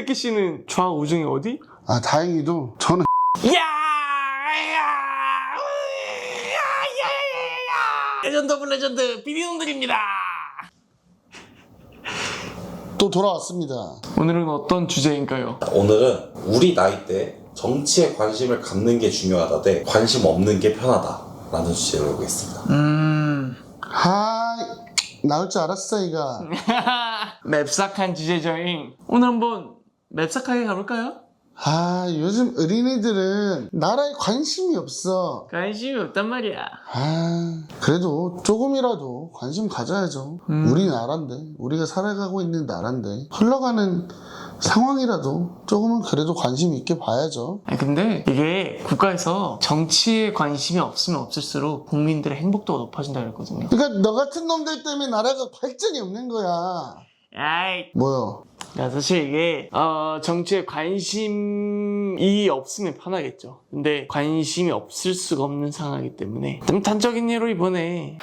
떼끼 씨는 좌우 중에 어디? 아, 다행히도 저는 레전드 오브 레전드 비비놈들입니다. 또 돌아왔습니다. 오늘은 어떤 주제인가요? 오늘은 우리 나이 때 정치에 관심을 갖는 게 중요하다 대 관심 없는 게 편하다 라는 주제를 보고 있습니다. 나올 줄 알았어 이가. 맵싹한 주제죠잉. 오늘 한번 맵싹하게 가볼까요? 요즘 어린이들은 나라에 관심이 없어. 관심이 없단 말이야. 그래도 조금이라도 관심 가져야죠. 우리나라인데, 우리가 살아가고 있는 나라인데 흘러가는 상황이라도 조금은 그래도 관심 있게 봐야죠. 근데 이게 국가에서 정치에 관심이 없으면 없을수록 국민들의 행복도가 높아진다고 했거든요. 그러니까 너 같은 놈들 때문에 나라가 발전이 없는 거야. 아이, 뭐요? 사실 이게 정치에 관심이 없으면 편하겠죠. 근데 관심이 없을 수가 없는 상황이기 때문에 좀 단적인 예로 이번에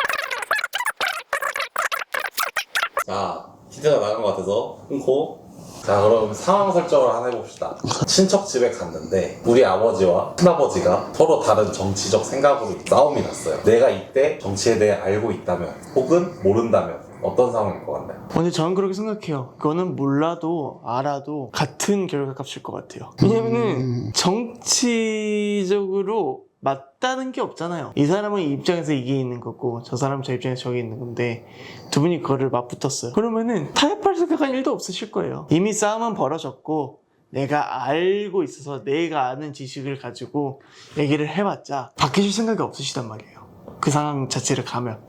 자, 힌트가 나간 것 같아서 끊고. 자, 그럼 상황 설정을 하나 해봅시다. 친척 집에 갔는데 우리 아버지와 큰아버지가 서로 다른 정치적 생각으로 싸움이 났어요. 내가 이때 정치에 대해 알고 있다면 혹은 모른다면 어떤 상황일 것 같나요? 근데 저는 그렇게 생각해요. 그거는 몰라도 알아도 같은 결과값일 것 같아요. 왜냐면은 정치적으로 맞다는 게 없잖아요. 이 사람은 이 입장에서 이게 있는 거고 저 사람은 저 입장에서 저게 있는 건데 두 분이 그거를 맞붙었어요. 그러면은 타협할 생각한 일도 없으실 거예요. 이미 싸움은 벌어졌고 내가 알고 있어서 내가 아는 지식을 가지고 얘기를 해봤자 바뀌실 생각이 없으시단 말이에요. 그 상황 자체를 가면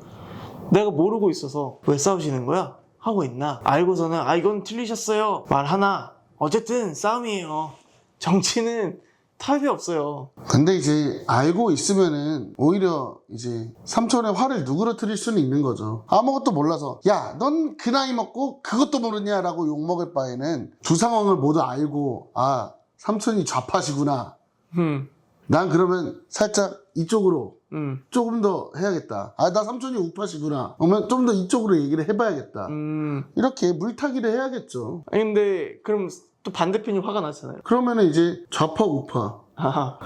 내가 모르고 있어서 왜 싸우시는 거야? 하고 있나? 알고서는 이건 틀리셨어요 말하나? 어쨌든 싸움이에요. 정치는 타협이 없어요. 근데 이제 알고 있으면은 오히려 이제 삼촌의 화를 누그러뜨릴 수는 있는 거죠. 아무것도 몰라서 야, 넌 그 나이 먹고 그것도 모르냐라고 욕먹을 바에는 두 상황을 모두 알고 삼촌이 좌파시구나. 난 그러면 살짝 이쪽으로 조금 더 해야겠다. 나 삼촌이 우파시구나. 그러면 좀 더 이쪽으로 얘기를 해봐야겠다. 이렇게 물타기를 해야겠죠. 아니 근데 그럼 또 반대편이 화가 나잖아요. 그러면은 이제 좌파 우파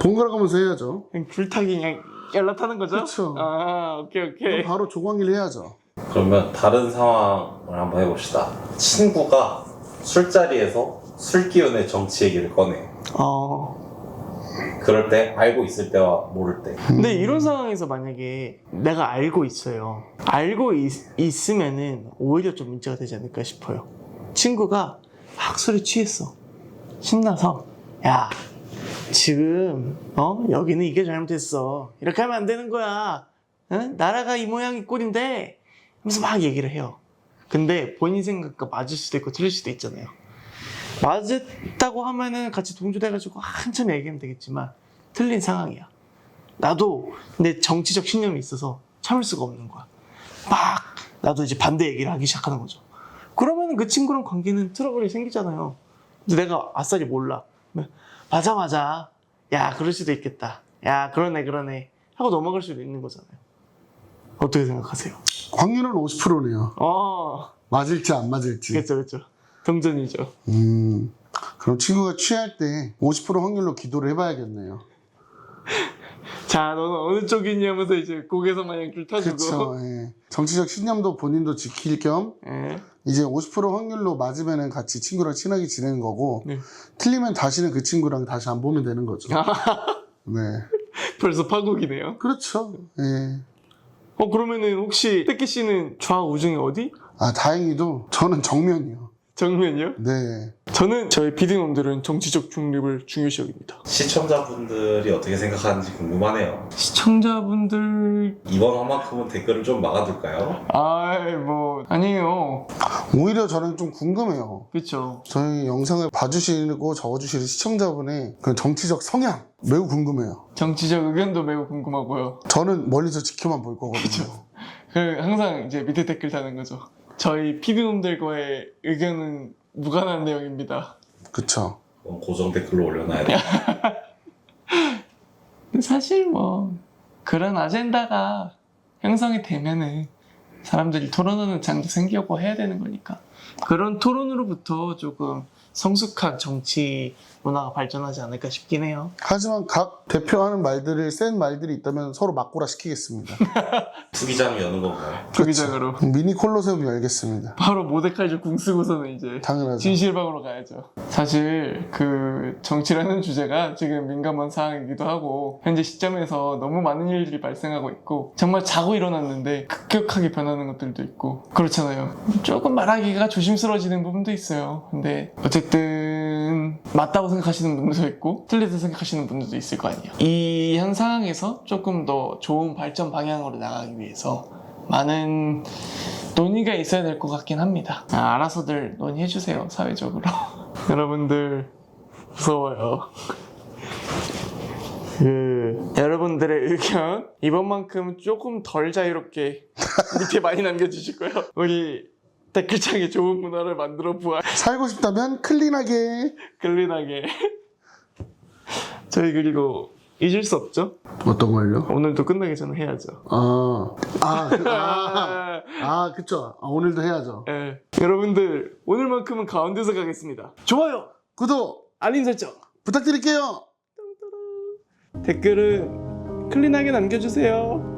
번갈아 가면서 해야죠. 그냥 줄타기 그냥 연락하는 거죠? 그쵸. 오케이. 바로 조광일 해야죠. 그러면 다른 상황을 한번 해봅시다. 친구가 술자리에서 술 기운의 정치 얘기를 꺼내. 그럴 때 알고 있을 때와 모를 때. 근데 이런 상황에서 만약에 내가 알고 있어요. 알고 있으면은 오히려 좀 문제가 되지 않을까 싶어요. 친구가 막 술에 취했어. 신나서 야 지금 여기는 이게 잘못했어. 이렇게 하면 안 되는 거야. 나라가 이 모양 이 꼴인데 하면서 막 얘기를 해요. 근데 본인 생각과 맞을 수도 있고 틀릴 수도 있잖아요. 맞았다고 하면은 같이 동조돼가지고 한참 얘기하면 되겠지만 틀린 상황이야. 나도 근데 정치적 신념이 있어서 참을 수가 없는 거야. 막 나도 이제 반대 얘기를 하기 시작하는 거죠. 그러면은 그 친구랑 관계는 트러블이 생기잖아요. 근데 내가 아싸리 몰라. 맞아. 야, 그럴 수도 있겠다. 야, 그러네. 하고 넘어갈 수도 있는 거잖아요. 어떻게 생각하세요? 확률은 50%네요. 맞을지 안 맞을지. 그렇죠. 동전이죠. 그럼 친구가 취할 때 50% 확률로 기도를 해봐야겠네요. 자, 너는 어느 쪽이니 하면서 이제 고개에서 마냥 줄 타주고. 그렇죠. 예. 정치적 신념도 본인도 지킬 겸 이제 50% 확률로 맞으면은 같이 친구랑 친하게 지내는 거고 틀리면 다시는 그 친구랑 다시 안 보면 되는 거죠. 네. 벌써 파국이네요. 그렇죠. 예. 그러면은 혹시 떼끼 씨는 좌우 중에 어디? 다행히도 저는 정면이요. 정면이요? 네. 저는 저희 PD놈들은 정치적 중립을 중요시 여깁니다. 시청자분들이 어떻게 생각하는지 궁금하네요. 시청자분들 이번 화만큼은 댓글을 좀 막아둘까요? 아니에요. 오히려 저는 좀 궁금해요. 그렇죠. 저희 영상을 봐주시고 적어주시는 시청자분의 그 정치적 성향 매우 궁금해요. 정치적 의견도 매우 궁금하고요. 저는 멀리서 지켜만 볼 거거든요. 항상 이제 밑에 댓글 다는 거죠. 저희 PD놈들과의 의견은 무관한 내용입니다. 그쵸. 그럼 고정 댓글로 올려놔야 돼. 사실 그런 아젠다가 형성이 되면은 사람들이 토론하는 장도 생기고 해야 되는 거니까 그런 토론으로부터 조금 성숙한 정치 문화가 발전하지 않을까 싶긴 해요. 하지만 각 대표하는 말들을 센 말들이 있다면 서로 맞고라 시키겠습니다. 투기장이 여는 건가요? 투기장으로 미니 콜로세움 열겠습니다. 바로 모데카이저 궁 쓰고서는 이제 당연하죠. 진실방으로 가야죠. 사실 그 정치라는 주제가 지금 민감한 사항이기도 하고 현재 시점에서 너무 많은 일들이 발생하고 있고 정말 자고 일어났는데 급격하게 변하는 것들도 있고 그렇잖아요. 조금 말하기가 조심스러워지는 부분도 있어요. 근데 어쨌든 맞다고 생각하시는 분들도 있고 틀리다고 생각하시는 분들도 있을 거 아니에요. 이 현 상황에서 조금 더 좋은 발전 방향으로 나가기 위해서 많은 논의가 있어야 될 것 같긴 합니다. 알아서들 논의해주세요, 사회적으로. 여러분들 무서워요. 여러분들의 의견 이번만큼 조금 덜 자유롭게 밑에 많이 남겨주시고요. 우리 댓글창에 좋은 문화를 만들어 보아. 살고 싶다면 클린하게. 클린하게. 저희 그리고 잊을 수 없죠? 어떤 걸요? 오늘도 끝나기 전에 해야죠. 그쵸. 오늘도 해야죠. 예. 여러분들 오늘만큼은 가운데서 가겠습니다. 좋아요, 구독 알림 설정, 부탁드릴게요. 댓글은 클린하게 남겨주세요.